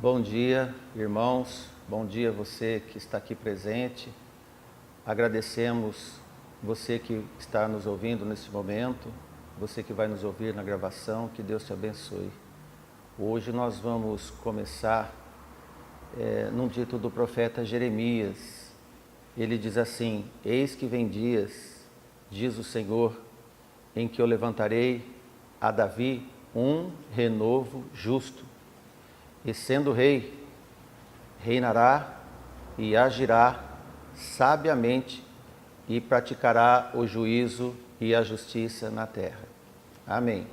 Bom dia, irmãos. Bom dia você que está aqui presente. Agradecemos você que está nos ouvindo nesse momento, você que vai nos ouvir na gravação, que Deus te abençoe. Hoje nós vamos começar num dito do profeta Jeremias. Ele diz assim: Eis que vem dias, diz o Senhor, em que eu levantarei a Davi um renovo justo. E sendo rei, reinará e agirá sabiamente e praticará o juízo e a justiça na terra. Amém.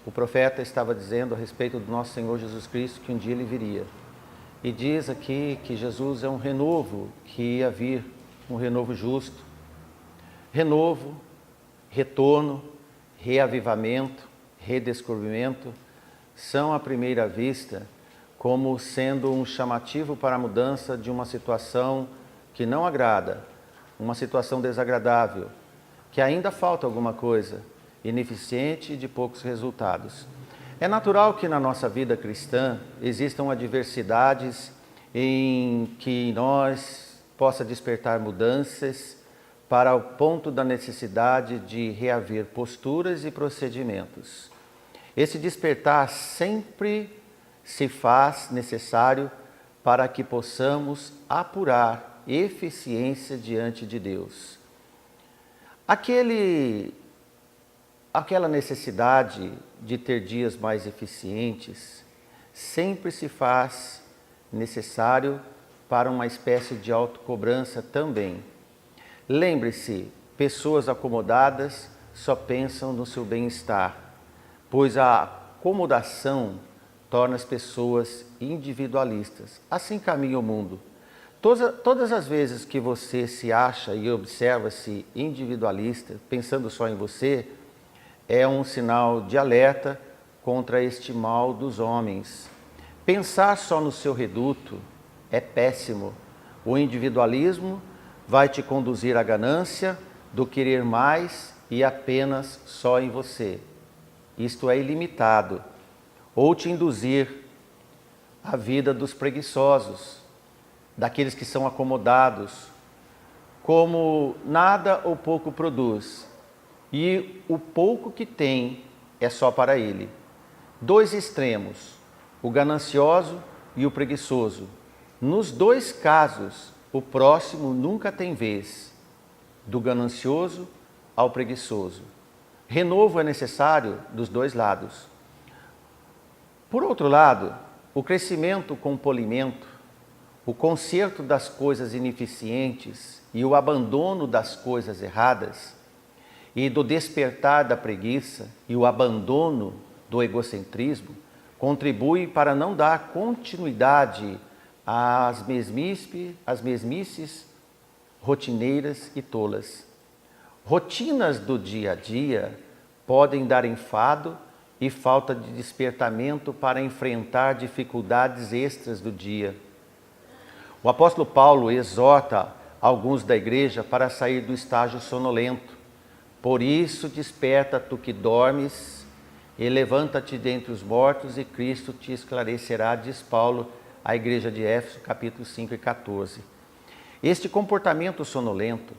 O profeta estava dizendo a respeito do nosso Senhor Jesus Cristo que um dia ele viria. E diz aqui que Jesus é um renovo que ia vir, um renovo justo. Renovo, retorno, reavivamento, redescobrimento são à primeira vista como sendo um chamativo para a mudança de uma situação que não agrada, uma situação desagradável, que ainda falta alguma coisa, ineficiente e de poucos resultados. É natural que na nossa vida cristã existam adversidades em que nós possa despertar mudanças para o ponto da necessidade de reaver posturas e procedimentos. Esse despertar sempre se faz necessário para que possamos apurar eficiência diante de Deus. Aquela necessidade de ter dias mais eficientes sempre se faz necessário para uma espécie de autocobrança também. Lembre-se, pessoas acomodadas só pensam no seu bem-estar, pois a acomodação torna as pessoas individualistas. Assim caminha o mundo. Todas as vezes que você se acha e observa-se individualista, pensando só em você, é um sinal de alerta contra este mal dos homens. Pensar só no seu reduto é péssimo. O individualismo vai te conduzir à ganância do querer mais e apenas só em você. Isto é ilimitado. Ou te induzir à vida dos preguiçosos, daqueles que são acomodados, como nada ou pouco produz, e o pouco que tem é só para ele. Dois extremos, o ganancioso e o preguiçoso. Nos dois casos, o próximo nunca tem vez, do ganancioso ao preguiçoso. Renovo é necessário dos dois lados. Por outro lado, o crescimento com polimento, o conserto das coisas ineficientes e o abandono das coisas erradas, e do despertar da preguiça e o abandono do egocentrismo, contribui para não dar continuidade às mesmices rotineiras e tolas. Rotinas do dia a dia podem dar enfado e falta de despertamento para enfrentar dificuldades extras do dia. O apóstolo Paulo exorta alguns da igreja para sair do estágio sonolento. Por isso desperta tu que dormes e levanta-te dentre os mortos e Cristo te esclarecerá, diz Paulo à igreja de Éfeso, capítulo 5 e 14. Este comportamento sonolento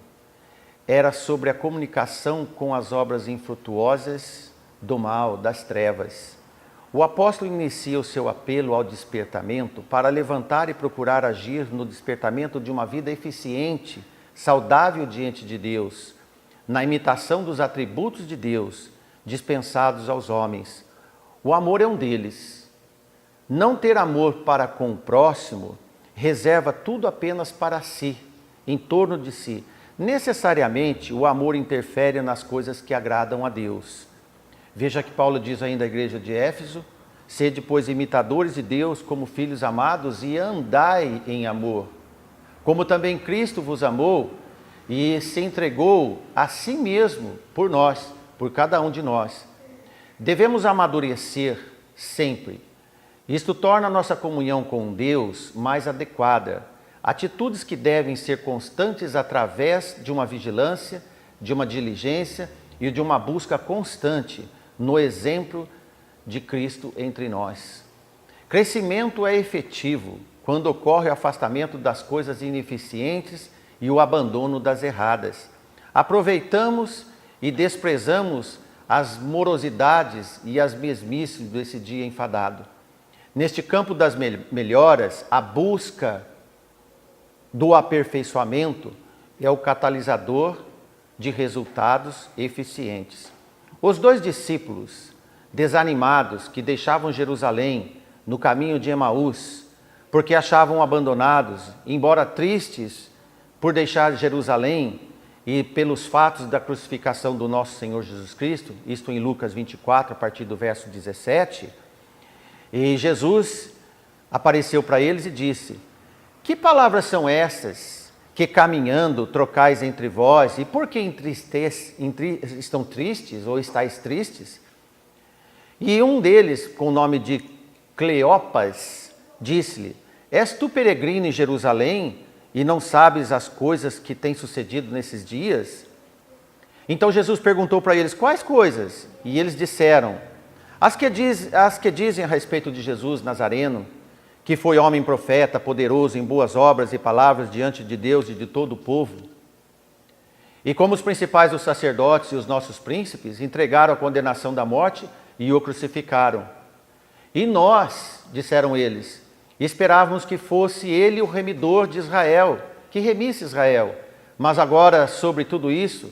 era sobre a comunicação com as obras infrutuosas do mal, das trevas. O apóstolo inicia o seu apelo ao despertamento para levantar e procurar agir no despertamento de uma vida eficiente, saudável diante de Deus, na imitação dos atributos de Deus dispensados aos homens. O amor é um deles. Não ter amor para com o próximo reserva tudo apenas para si, em torno de si. Necessariamente, o amor interfere nas coisas que agradam a Deus. Veja que Paulo diz ainda à igreja de Éfeso: sede, pois, imitadores de Deus como filhos amados e andai em amor, como também Cristo vos amou e se entregou a si mesmo por nós, por cada um de nós. Devemos amadurecer sempre. Isto torna a nossa comunhão com Deus mais adequada. Atitudes que devem ser constantes através de uma vigilância, de uma diligência e de uma busca constante no exemplo de Cristo entre nós. Crescimento é efetivo quando ocorre o afastamento das coisas ineficientes e o abandono das erradas. Aproveitamos e desprezamos as morosidades e as mesmices desse dia enfadado. Neste campo das melhoras, a busca do aperfeiçoamento é o catalisador de resultados eficientes. Os 2 discípulos, desanimados, que deixavam Jerusalém no caminho de Emaús, porque achavam abandonados, embora tristes por deixar Jerusalém e pelos fatos da crucificação do nosso Senhor Jesus Cristo, isto em Lucas 24, a partir do verso 17, e Jesus apareceu para eles e disse: que palavras são essas que caminhando trocais entre vós, e por que estão tristes ou estáis tristes? E um deles, com o nome de Cleopas, disse-lhe: és tu peregrino em Jerusalém e não sabes as coisas que têm sucedido nesses dias? Então Jesus perguntou para eles: quais coisas? E eles disseram: as que dizem a respeito de Jesus Nazareno, que foi homem profeta, poderoso em boas obras e palavras diante de Deus e de todo o povo. E como os principais dos sacerdotes e os nossos príncipes entregaram a condenação da morte e o crucificaram. E nós, disseram eles, esperávamos que fosse ele o remidor de Israel, que remisse Israel. Mas agora, sobre tudo isso,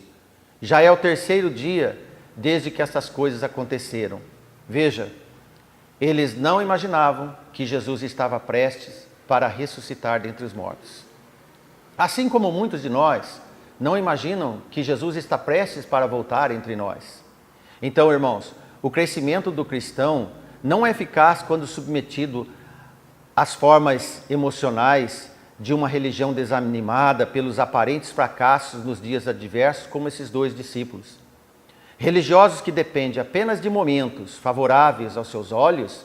já é o 3º dia desde que essas coisas aconteceram. Veja, eles não imaginavam que Jesus estava prestes para ressuscitar dentre os mortos. Assim como muitos de nós não imaginam que Jesus está prestes para voltar entre nós. Então, irmãos, o crescimento do cristão não é eficaz quando submetido às formas emocionais de uma religião desanimada pelos aparentes fracassos nos dias adversos, como esses 2 discípulos. Religiosos que dependem apenas de momentos favoráveis aos seus olhos,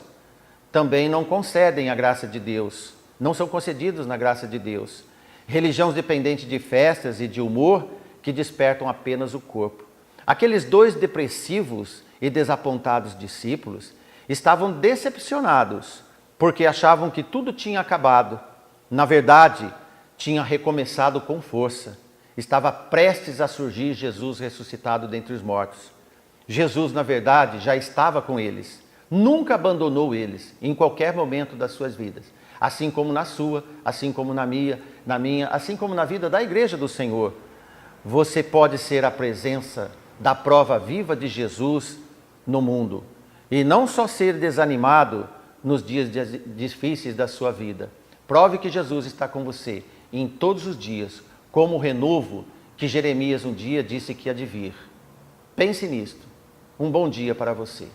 também não concedem a graça de Deus, não são concedidos na graça de Deus. Religiões dependentes de festas e de humor que despertam apenas o corpo. Aqueles 2 depressivos e desapontados discípulos estavam decepcionados, porque achavam que tudo tinha acabado. Na verdade, tinha recomeçado com força. Estava prestes a surgir Jesus ressuscitado dentre os mortos. Jesus, na verdade, já estava com eles. Nunca abandonou eles, em qualquer momento das suas vidas. Assim como na sua, assim como na minha, assim como na vida da igreja do Senhor. Você pode ser a presença da prova viva de Jesus no mundo. E não só ser desanimado nos dias difíceis da sua vida. Prove que Jesus está com você em todos os dias, como o renovo que Jeremias um dia disse que há de vir. Pense nisto. Um bom dia para você.